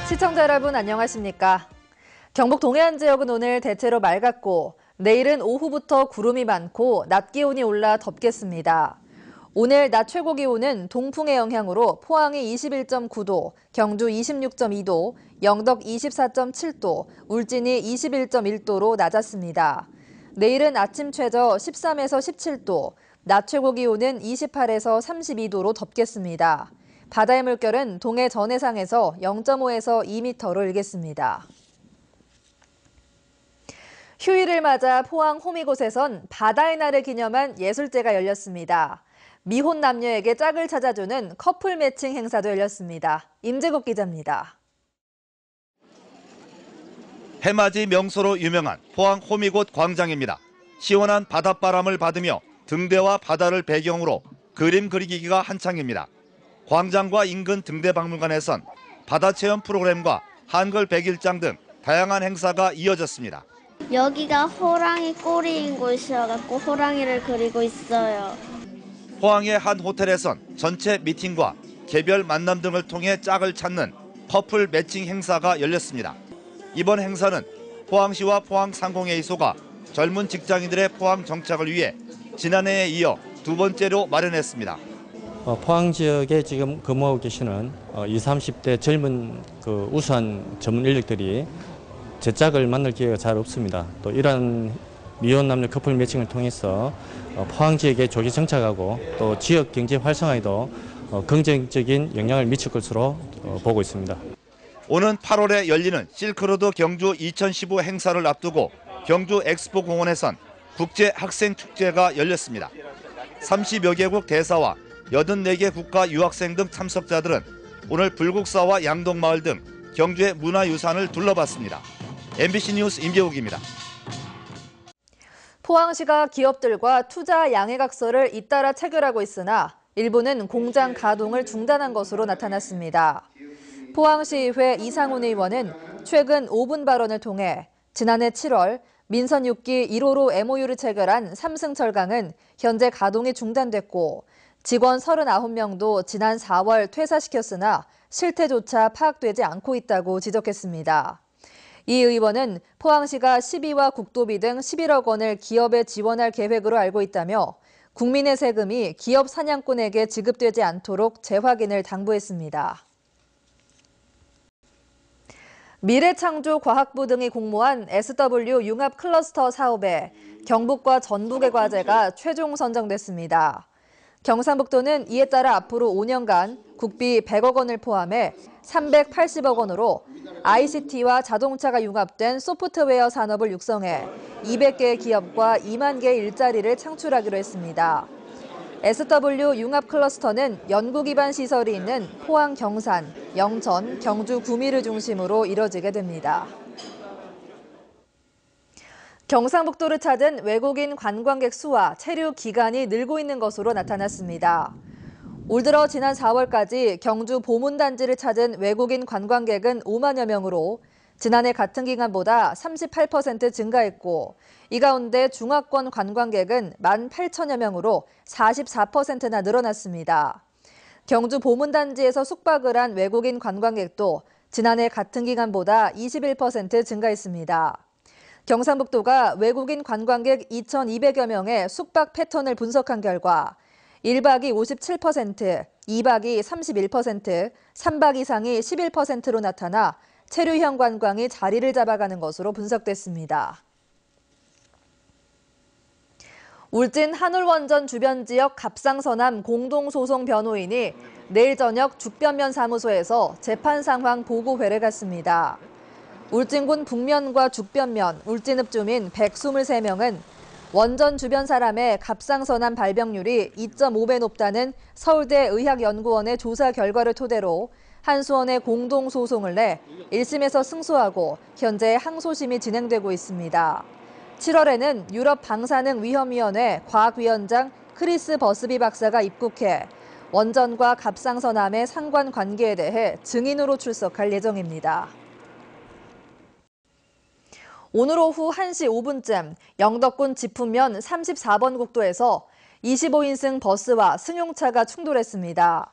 시청자 여러분 안녕하십니까? 경북 동해안 지역은 오늘 대체로 맑았고 내일은 오후부터 구름이 많고 낮 기온이 올라 덥겠습니다. 오늘 낮 최고 기온은 동풍의 영향으로 포항이 21.9도, 경주 26.2도, 영덕 24.7도, 울진이 21.1도로 낮았습니다. 내일은 아침 최저 13에서 17도, 낮 최고 기온은 28에서 32도로 덥겠습니다. 바다의 물결은 동해 전해상에서 0.5에서 2m로 일겠습니다. 휴일을 맞아 포항 호미곶에선 바다의 날을 기념한 예술제가 열렸습니다. 미혼 남녀에게 짝을 찾아주는 커플 매칭 행사도 열렸습니다. 임재국 기자입니다. 해맞이 명소로 유명한 포항 호미곶 광장입니다. 시원한 바닷바람을 받으며 등대와 바다를 배경으로 그림 그리기가 한창입니다. 광장과 인근 등대박물관에선 바다체험 프로그램과 한글 백일장 등 다양한 행사가 이어졌습니다. 여기가 호랑이 꼬리인 곳이어서 호랑이를 그리고 있어요. 포항의 한 호텔에선 전체 미팅과 개별 만남 등을 통해 짝을 찾는 커플 매칭 행사가 열렸습니다. 이번 행사는 포항시와 포항상공회의소가 젊은 직장인들의 포항 정착을 위해 지난해에 이어 두 번째로 마련했습니다. 포항 지역에 지금 근무하고 계시는 20, 30대 젊은 우수한 전문 인력들이 제 짝을 만날 기회가 잘 없습니다. 또 이러한 미혼 남녀 커플 매칭을 통해서 포항 지역에 조기 정착하고 또 지역 경제 활성화에도 긍정적인 영향을 미칠 것으로 보고 있습니다. 오는 8월에 열리는 실크로드 경주 2015 행사를 앞두고 경주 엑스포 공원에선 국제 학생 축제가 열렸습니다. 30여 개국 대사와 84개 국가 유학생 등 참석자들은 오늘 불국사와 양동마을 등 경주의 문화유산을 둘러봤습니다. MBC 뉴스 임재욱입니다. 포항시가 기업들과 투자 양해각서를 잇따라 체결하고 있으나 일부는 공장 가동을 중단한 것으로 나타났습니다. 포항시의회 이상훈 의원은 최근 5분 발언을 통해 지난해 7월 민선 6기 1호로 MOU를 체결한 삼승철강은 현재 가동이 중단됐고 직원 39명도 지난 4월 퇴사시켰으나 실태조차 파악되지 않고 있다고 지적했습니다. 이 의원은 포항시가 시비와 국도비 등 11억 원을 기업에 지원할 계획으로 알고 있다며 국민의 세금이 기업 사냥꾼에게 지급되지 않도록 재확인을 당부했습니다. 미래창조과학부 등이 공모한 SW 융합 클러스터 사업에 경북과 전북의 과제가 최종 선정됐습니다. 경상북도는 이에 따라 앞으로 5년간 국비 100억 원을 포함해 380억 원으로 ICT와 자동차가 융합된 소프트웨어 산업을 육성해 200개의 기업과 2만 개의 일자리를 창출하기로 했습니다. SW 융합 클러스터는 연구 기반 시설이 있는 포항 경산, 영천, 경주 구미를 중심으로 이뤄지게 됩니다. 경상북도를 찾은 외국인 관광객 수와 체류 기간이 늘고 있는 것으로 나타났습니다. 올 들어 지난 4월까지 경주 보문단지를 찾은 외국인 관광객은 5만여 명으로 지난해 같은 기간보다 38% 증가했고 이 가운데 중화권 관광객은 18,000여 명으로 44%나 늘어났습니다. 경주 보문단지에서 숙박을 한 외국인 관광객도 지난해 같은 기간보다 21% 증가했습니다. 경상북도가 외국인 관광객 2,200여 명의 숙박 패턴을 분석한 결과 1박이 57%, 2박이 31%, 3박 이상이 11%로 나타나 체류형 관광이 자리를 잡아가는 것으로 분석됐습니다. 울진 한울원전 주변 지역 갑상선암 공동소송 변호인이 내일 저녁 죽변면 사무소에서 재판 상황 보고회를 갖습니다. 울진군 북면과 죽변면, 울진읍 주민 123명은 원전 주변 사람의 갑상선암 발병률이 2.5배 높다는 서울대 의학연구원의 조사 결과를 토대로 한수원에 공동소송을 내 1심에서 승소하고 현재 항소심이 진행되고 있습니다. 7월에는 유럽 방사능위험위원회 과학위원장 크리스 버스비 박사가 입국해 원전과 갑상선암의 상관관계에 대해 증인으로 출석할 예정입니다. 오늘 오후 1시 5분쯤 영덕군 지풍면 34번 국도에서 25인승 버스와 승용차가 충돌했습니다.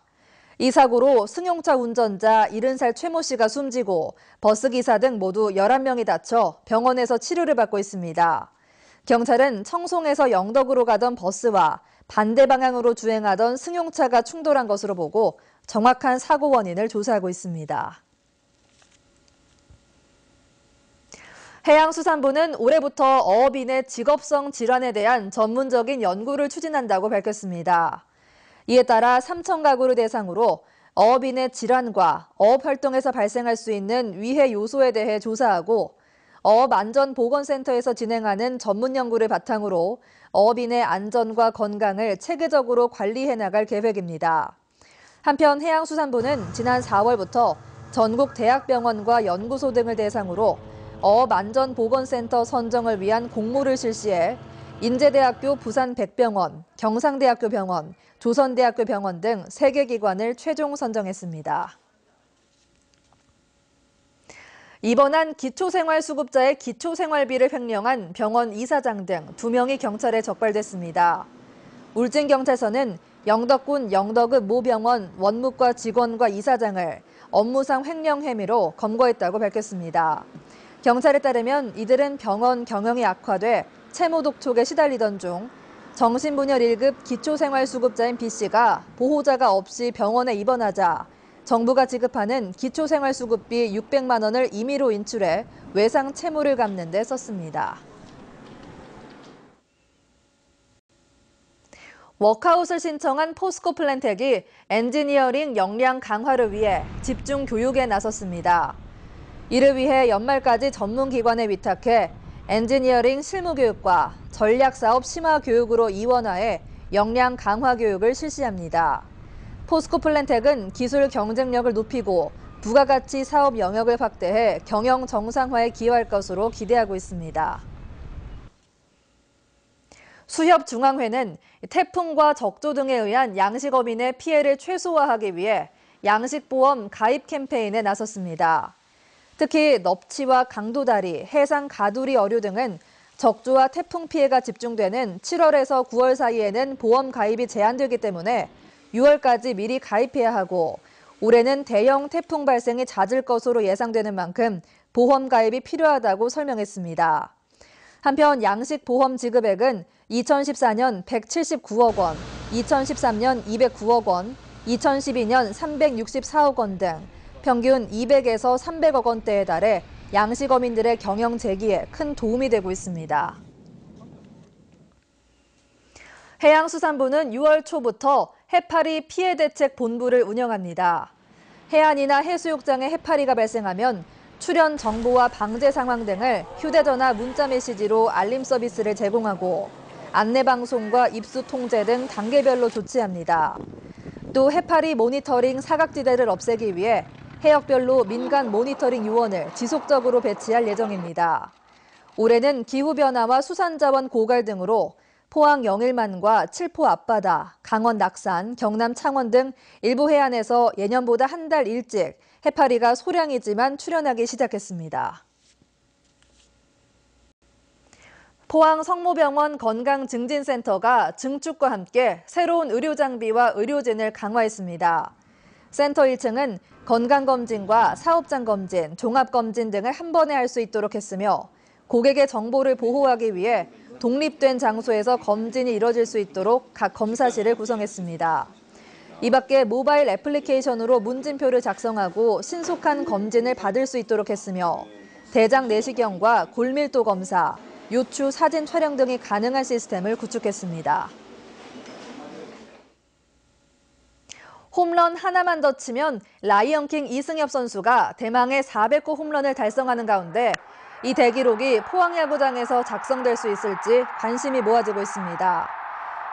이 사고로 승용차 운전자 70살 최모 씨가 숨지고 버스기사 등 모두 11명이 다쳐 병원에서 치료를 받고 있습니다. 경찰은 청송에서 영덕으로 가던 버스와 반대 방향으로 주행하던 승용차가 충돌한 것으로 보고 정확한 사고 원인을 조사하고 있습니다. 해양수산부는 올해부터 어업인의 직업성 질환에 대한 전문적인 연구를 추진한다고 밝혔습니다. 이에 따라 3천 가구를 대상으로 어업인의 질환과 어업 활동에서 발생할 수 있는 위해 요소에 대해 조사하고 어업안전보건센터에서 진행하는 전문 연구를 바탕으로 어업인의 안전과 건강을 체계적으로 관리해 나갈 계획입니다. 한편 해양수산부는 지난 4월부터 전국 대학병원과 연구소 등을 대상으로 어업안전보건센터 선정을 위한 공모를 실시해 인제대학교 부산백병원, 경상대학교 병원, 조선대학교 병원 등 3개 기관을 최종 선정했습니다. 입원한 기초생활수급자의 기초생활비를 횡령한 병원 이사장 등 2명이 경찰에 적발됐습니다. 울진경찰서는 영덕군 영덕읍 모병원 원무과 직원과 이사장을 업무상 횡령 혐의로 검거했다고 밝혔습니다. 경찰에 따르면 이들은 병원 경영이 악화돼 채무 독촉에 시달리던 중 정신분열 1급 기초생활수급자인 B씨가 보호자가 없이 병원에 입원하자 정부가 지급하는 기초생활수급비 600만 원을 임의로 인출해 외상 채무를 갚는 데 썼습니다. 워크아웃을 신청한 포스코 플랜텍이 엔지니어링 역량 강화를 위해 집중 교육에 나섰습니다. 이를 위해 연말까지 전문기관에 위탁해 엔지니어링 실무교육과 전략사업 심화교육으로 이원화해 역량 강화 교육을 실시합니다. 포스코 플랜텍은 기술 경쟁력을 높이고 부가가치 사업 영역을 확대해 경영 정상화에 기여할 것으로 기대하고 있습니다. 수협중앙회는 태풍과 적조 등에 의한 양식어민의 피해를 최소화하기 위해 양식보험 가입 캠페인에 나섰습니다. 특히 넙치와 강도다리, 해상 가두리 어류 등은 적조와 태풍 피해가 집중되는 7월에서 9월 사이에는 보험 가입이 제한되기 때문에 6월까지 미리 가입해야 하고 올해는 대형 태풍 발생이 잦을 것으로 예상되는 만큼 보험 가입이 필요하다고 설명했습니다. 한편 양식보험 지급액은 2014년 179억 원, 2013년 209억 원, 2012년 364억 원 등 평균 200에서 300억 원대에 달해 양식어민들의 경영 재기에 큰 도움이 되고 있습니다. 해양수산부는 6월 초부터 해파리 피해대책 본부를 운영합니다. 해안이나 해수욕장에 해파리가 발생하면 출현 정보와 방제 상황 등을 휴대전화 문자 메시지로 알림 서비스를 제공하고 안내방송과 입수 통제 등 단계별로 조치합니다. 또 해파리 모니터링 사각지대를 없애기 위해 해역별로 민간 모니터링 요원을 지속적으로 배치할 예정입니다. 올해는 기후변화와 수산자원 고갈 등으로 포항 영일만과 칠포 앞바다, 강원 낙산, 경남 창원 등 일부 해안에서 예년보다 한 달 일찍 해파리가 소량이지만 출현하기 시작했습니다. 포항 성모병원 건강증진센터가 증축과 함께 새로운 의료장비와 의료진을 강화했습니다. 센터 1층은 건강검진과 사업장 검진, 종합검진 등을 한 번에 할 수 있도록 했으며 고객의 정보를 보호하기 위해 독립된 장소에서 검진이 이뤄질 수 있도록 각 검사실을 구성했습니다. 이 밖에 모바일 애플리케이션으로 문진표를 작성하고 신속한 검진을 받을 수 있도록 했으며 대장 내시경과 골밀도 검사, 요추 사진 촬영 등이 가능한 시스템을 구축했습니다. 홈런 하나만 더 치면 라이언킹 이승엽 선수가 대망의 400호 홈런을 달성하는 가운데 이 대기록이 포항야구장에서 작성될 수 있을지 관심이 모아지고 있습니다.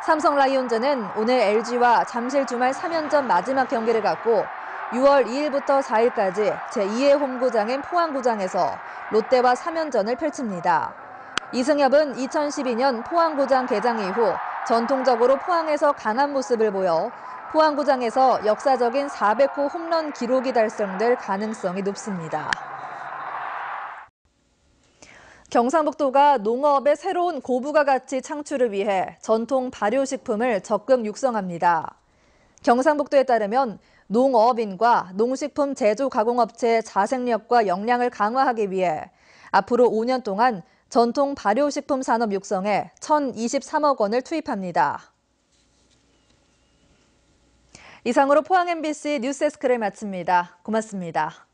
삼성 라이온즈는 오늘 LG와 잠실 주말 3연전 마지막 경기를 갖고 6월 2일부터 4일까지 제2의 홈구장인 포항구장에서 롯데와 3연전을 펼칩니다. 이승엽은 2012년 포항구장 개장 이후 전통적으로 포항에서 강한 모습을 보여 포항구장에서 역사적인 400호 홈런 기록이 달성될 가능성이 높습니다. 경상북도가 농업의 새로운 고부가 가치 창출을 위해 전통 발효식품을 적극 육성합니다. 경상북도에 따르면 농어업인과 농식품 제조 가공업체의 자생력과 역량을 강화하기 위해 앞으로 5년 동안 전통 발효식품 산업 육성에 1,023억 원을 투입합니다. 이상으로 포항 MBC 뉴스 데스크를 마칩니다. 고맙습니다.